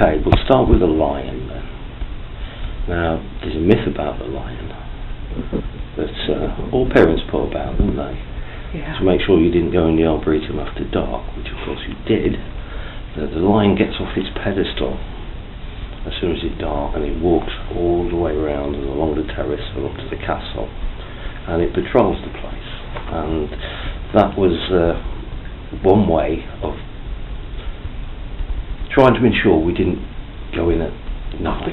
Okay, we'll start with the lion then. Now, there's a myth about the lion that all parents put about, don't they? Yeah. To make sure you didn't go in the Arboretum after dark, which of course you did. The lion gets off its pedestal as soon as it's dark, and it walks all the way around and along the terrace and up to the castle, and it patrols the place. And that was one way of trying to ensure we didn't go in at night,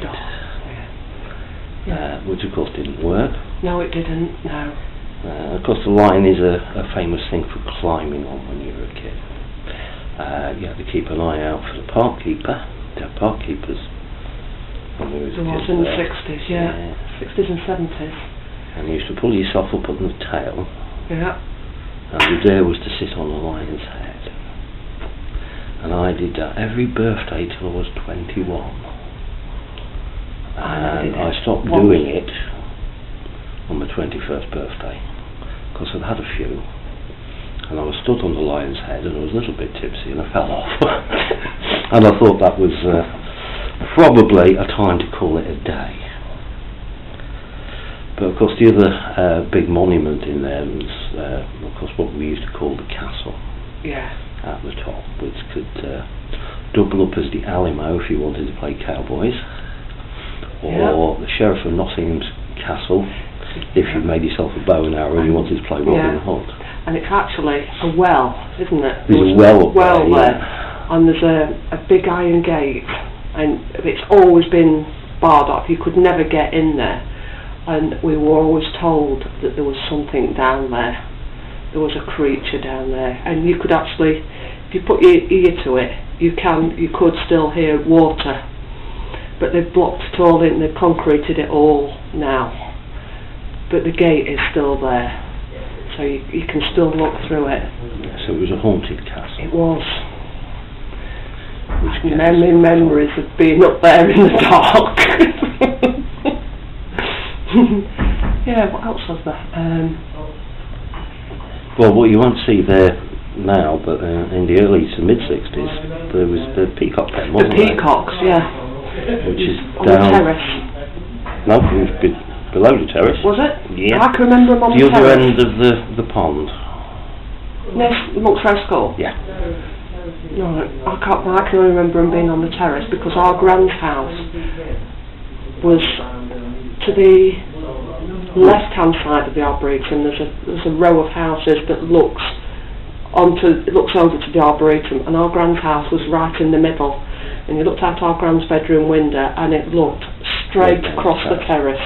which of course didn't work. No, it didn't, no. Of course the lion is a famous thing for climbing on when you were a kid. You had to keep an eye out for the park keeper. There were park keepers when we were kids. There was in the 60s, yeah. 60s and 70s. And you used to pull yourself up on the tail. Yeah. And the idea was to sit on the lion's head. And I did that every birthday till I was 21. And I stopped doing it on my 21st birthday because I'd had a few, and I was stood on the lion's head and I was a little bit tipsy and I fell off. And I thought that was probably a time to call it a day. But of course the other big monument in there was of course what we used to call the castle. Yeah. At the top, which could double up as the Alamo if you wanted to play cowboys, or the Sheriff of Nottingham's castle if you made yourself a bow and arrow and you wanted to play Robin Hood. And it's actually a well, isn't it? There's a well up there, and there's a big iron gate, and it's always been barred off. You could never get in there, and we were always told that there was something down there. There was a creature down there, and you could actually, if you put your ear to it, you could still hear water. But they've blocked it all in, they've concreted it all now. But the gate is still there, so you can still look through it. So it was a haunted castle. It was. Which memories of being up there in the dark. Yeah, what else was there? Well, what you won't see there now, but in the early to mid-60s, there was the peacock pen, wasn't there? The peacocks, yeah. Which is on down... the terrace. No, it was below the terrace. Was it? Yeah. I can remember them on the other terrace. end of the pond. Yes, Monkshouse School? Yeah. No, I can only remember them being on the terrace because our grand's house was to the left-hand side of the Arboretum. There's a row of houses that looks over to the Arboretum, and our grand's house was right in the middle. And you looked out our grand's bedroom window, and it looked straight across the terrace,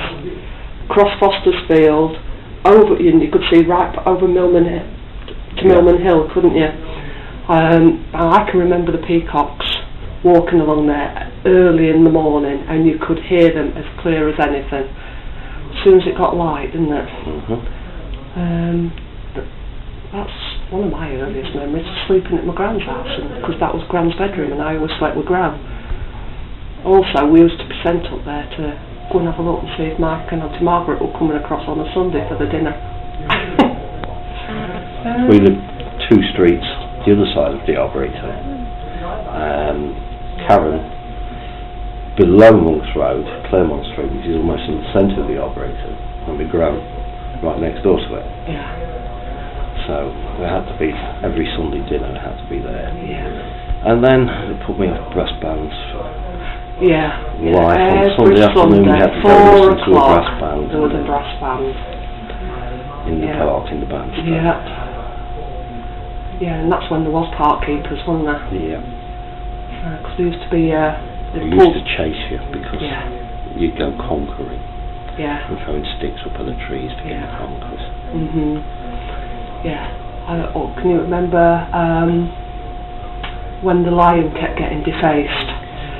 across Foster's Field, over. You could see right over Milman Hill, couldn't you? I can remember the peacocks walking along there early in the morning, and you could hear them as clear as anything. As soon as it got light, didn't it? That's one of my earliest memories, sleeping at my grand's house, because that was grand's bedroom and I always slept with gran. Also, we used to be sent up there to go and have a look and see if Mike and Auntie Margaret were coming across on a Sunday for the dinner. We lived 2 streets the other side of the Arboretum. Karen, below Monk's Road, Claremont Street, which is almost in the centre of the Arboretum, and we grew right next door to it. Yeah. So there had to be, every Sunday dinner had to be there. Yeah. And then they put me off brass bands. Yeah. Live on Sunday afternoon we had to go listen to a brass band. There was a brass band. In the park, in the bandstand. Yeah. Yeah, and that's when there was park keepers, wasn't there? Yeah. Because there used to be... they used to chase you because you'd go conquering. Yeah. And throwing sticks up at the trees to get the conquest. Yeah. Can you remember when the lion kept getting defaced?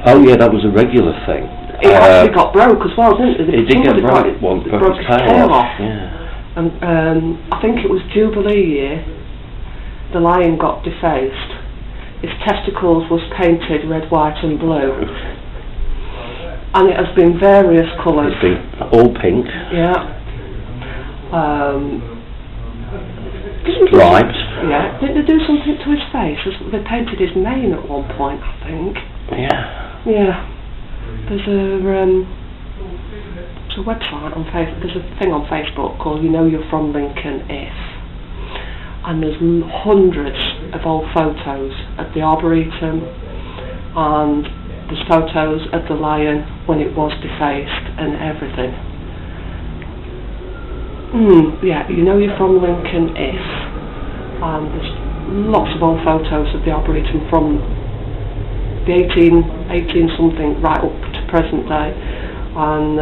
Oh yeah, that was a regular thing. It actually got broke as well, didn't it? It did get broke. It broke his tail off. Yeah. And I think it was Jubilee year. The lion got defaced. His testicles was painted red, white, and blue. And it has been various colours. It's been all pink. Yeah. Striped. Yeah. Didn't they do something to his face? They painted his mane at one point, I think. Yeah. Yeah. There's a website on Facebook, there's a thing on Facebook called You Know You're From Lincoln If, and there's hundreds of old photos at the Arboretum, and there's photos of the lion when it was defaced and everything. Yeah, You Know You're From Lincoln If, and there's lots of old photos of the Arboretum from the 18 something right up to present day, and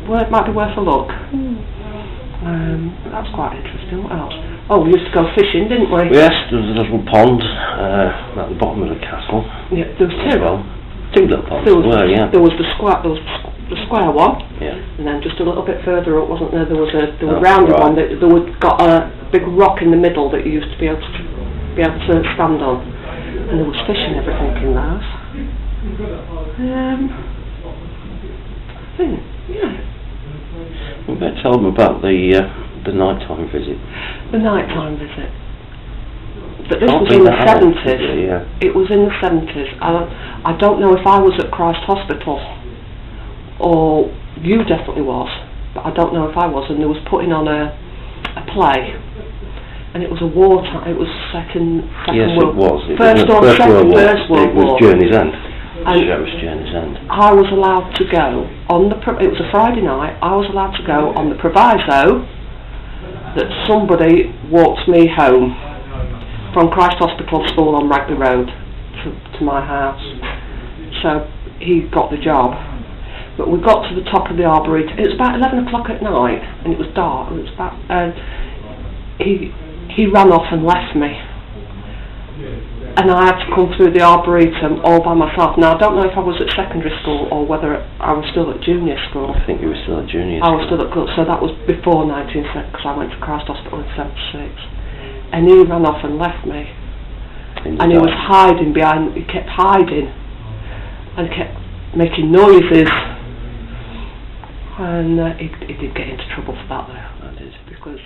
well, it might be worth a look. That's quite interesting. What else? Oh, we used to go fishing, didn't we? Yes, there was a little pond at the bottom of the castle. Yeah, there was two. Well, two little ponds. There was the square one. Yeah. And then just a little bit further up, wasn't there? There was a Oh, rounded right. one that got a big rock in the middle that you used to be able to stand on, and there was fish and everything in those. I think, yeah. You better tell them about the nighttime visit. The nighttime visit. But this Can't was be in the that old, 70s. yeah. It was in the 70s. I don't know if I was at Christ Hospital, or you definitely was, but I don't know if I was. And there was putting on a play, and it was a wartime. It was second Yes, World it was. First or second First World War. It was Journey's End. And It was Journey's End. I was allowed to go on the. It was a Friday night. I was allowed to go on the proviso that somebody walked me home from Christ Hospital School on Ragby Road to my house. So he got the job. But we got to the top of the Arboretum. It was about 11 o'clock at night, and it was dark. It was about. He ran off and left me. And I had to come through the Arboretum all by myself. Now, I don't know if I was at secondary school or whether I was still at junior school. I think you were still at junior I was school. still at school, so that was before 1976, because I went to Christ Hospital in 76. And he ran off and left me. And he was hiding behind, he kept hiding, and kept making noises. And he did get into trouble for that, though. I did. Because